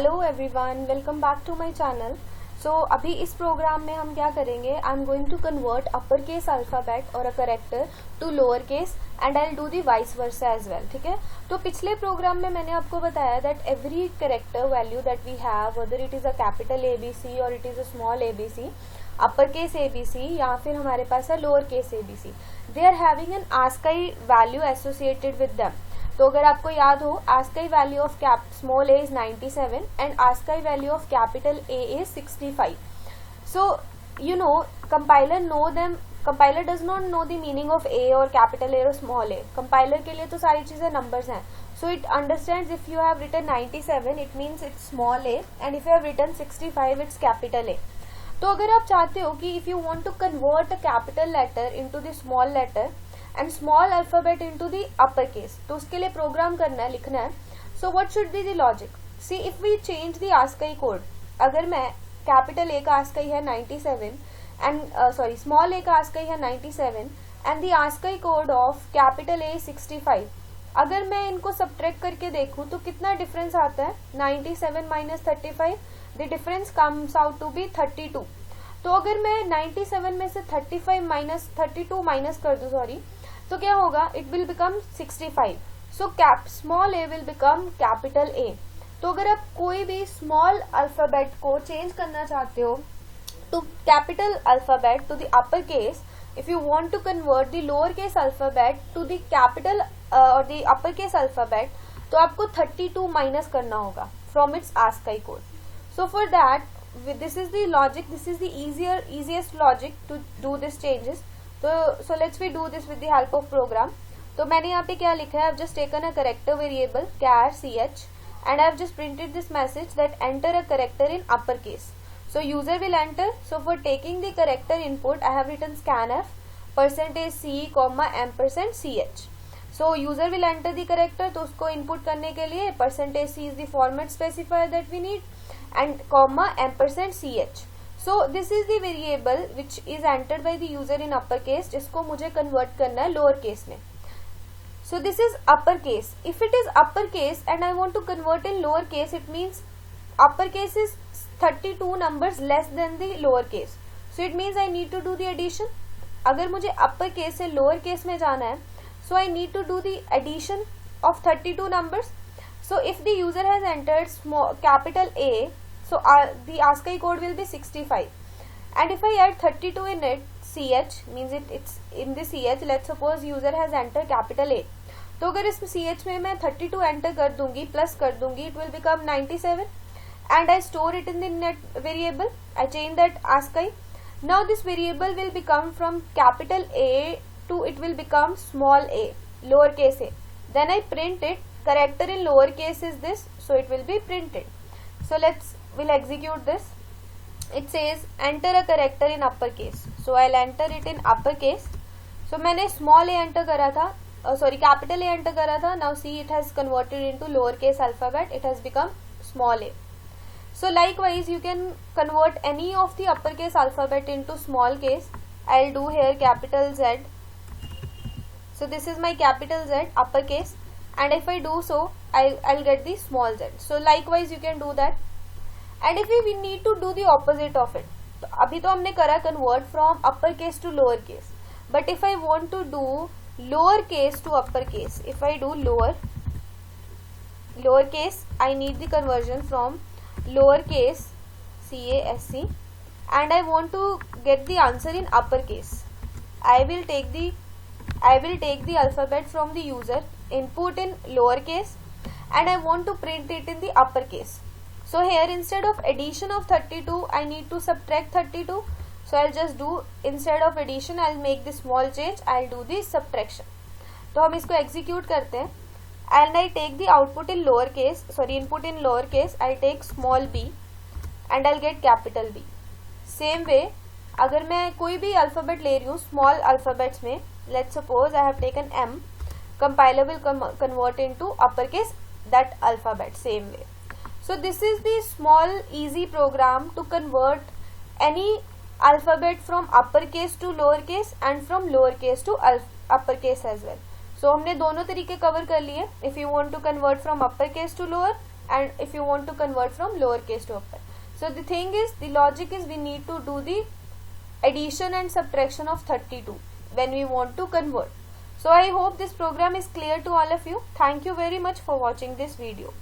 Hello everyone, welcome back to my channel. So अभी इस programme में हम क्या करेंगे, I am going to convert upper case alphabet और uh character to lower case and I will do the vice versa as well. ठीक है, तो पिछले प्रोग्राम में मैंने आपको बताया that every character value that we have, whether it is a capital ABC और it is a small ABC, upper case ABC या फिर हमारे पास है lower case ABC, they are having an ASCII value associated with them. तो अगर आपको याद हो, ASCII value of small a is 97 and ASCII value of capital A is 65. So you know, compiler does not know the meaning of A or capital A or small a. Compiler के लिए तो सारी चीजें numbers हैं, so it understands if you have written 97 it means it's small a and if you have written 65 it's capital A. तो अगर आप चाहते हो कि if you want to convert a capital letter into the small letter and small alphabet into the upper case, तो उसके लिए programme करना है, लिखना है. So what should be the logic? See, if we change the ASCII code, अगर मैं capital A का ASCII है 97 and स्मॉल a का ASCII है 97 and the ASCII code of capital A is 65, अगर मैं इनको सब्ट्रैक्ट करके देखूं तो कितना डिफरेंस आता है? 97 minus 35, the difference comes out to be 32. तो अगर मैं 97 में से 32 माइनस कर दूं, तो क्या होगा? It will become 65. So small a will become capital A. तो अगर आप कोई भी स्मॉल अल्फाबेट को चेंज करना चाहते हो to capital alphabet to the upper case, if you want to convert the lower case alphabet to the capital or the upper case alphabet, तो आपको 32 माइनस करना होगा from its ASCII code. So for that, this is the logic, this is the easiest logic to do these changes. So let's we do this with the help of program. तो मैंने यहाँ पे क्या लिखा है? I've just taken a character variable char ch and I've just printed this message that enter a character in upper case. So user will enter. So for taking the character input, I have written scanf %c, %ch. So user will enter the character. तो उसको input करने के लिए %c is the format specifier that we need and %ch. So this is the variable which is entered by the user in upper case, जिसको मुझे convert करना है lower case में. So this is upper case. If it is upper case and I want to convert in lower case, it means upper case is 32 numbers less than the lower case. So it means I need to do the addition. अगर मुझे upper case से lower case में जाना है, so I need to do the addition of 32 numbers. So if the user has entered capital A, so the ASCII code will be 65. And if I add 32 in it, ch means it's in the ch. Let's suppose user has entered capital A. तो अगर इस ch में मैं 32 enter कर दूंगी, plus कर दूंगी, it will become 97. And I store it in the net variable. I change that ASCII. Now this variable will become from capital A to it will become small a, lowercase a. Then I print it. Character in lowercase is this, so it will be printed. So we'll execute this. It says enter a character in uppercase. So I'll enter it in uppercase. So मैंने small a enter करा था, capital A enter करा था. Now see, it has converted into lowercase alphabet. It has become small a. So likewise you can convert any of the uppercase alphabet into small case. I'll do here capital Z. So this is my capital Z uppercase, and if I do so, I'll get the small z. So likewise you can do that. And if we need to do the opposite of it, तो अभी तो हमने करा convert from upper case to lower case. But if I want to do lower case to upper case, if I do lower case, I need the conversion from lowercase CASC and I want to get the answer in uppercase. I will take the alphabet from the user, input in lowercase, and I want to print it in the uppercase. So here instead of addition of 32, I need to subtract 32. So I'll just do, instead of addition I'll make the small change, I'll do the subtraction. तो हम इसको execute करते हैं. And I take the output in input in lowercase, I take small b and I'll get capital B. Same way, अगर मैं कोई भी alphabet ले रही हूँ small alphabets में, let's suppose I have taken M, compiler will convert into uppercase that alphabet same way. So this is the small easy program to convert any alphabet from uppercase to lowercase and from lowercase to uppercase as well. So हमने दोनों तरीके cover कर लिए. If you want to convert from uppercase to lower and if you want to convert from lowercase to upper. So the thing is, the logic is we need to do the addition and subtraction of 32 when we want to convert. So I hope this program is clear to all of you. Thank you very much for watching this video.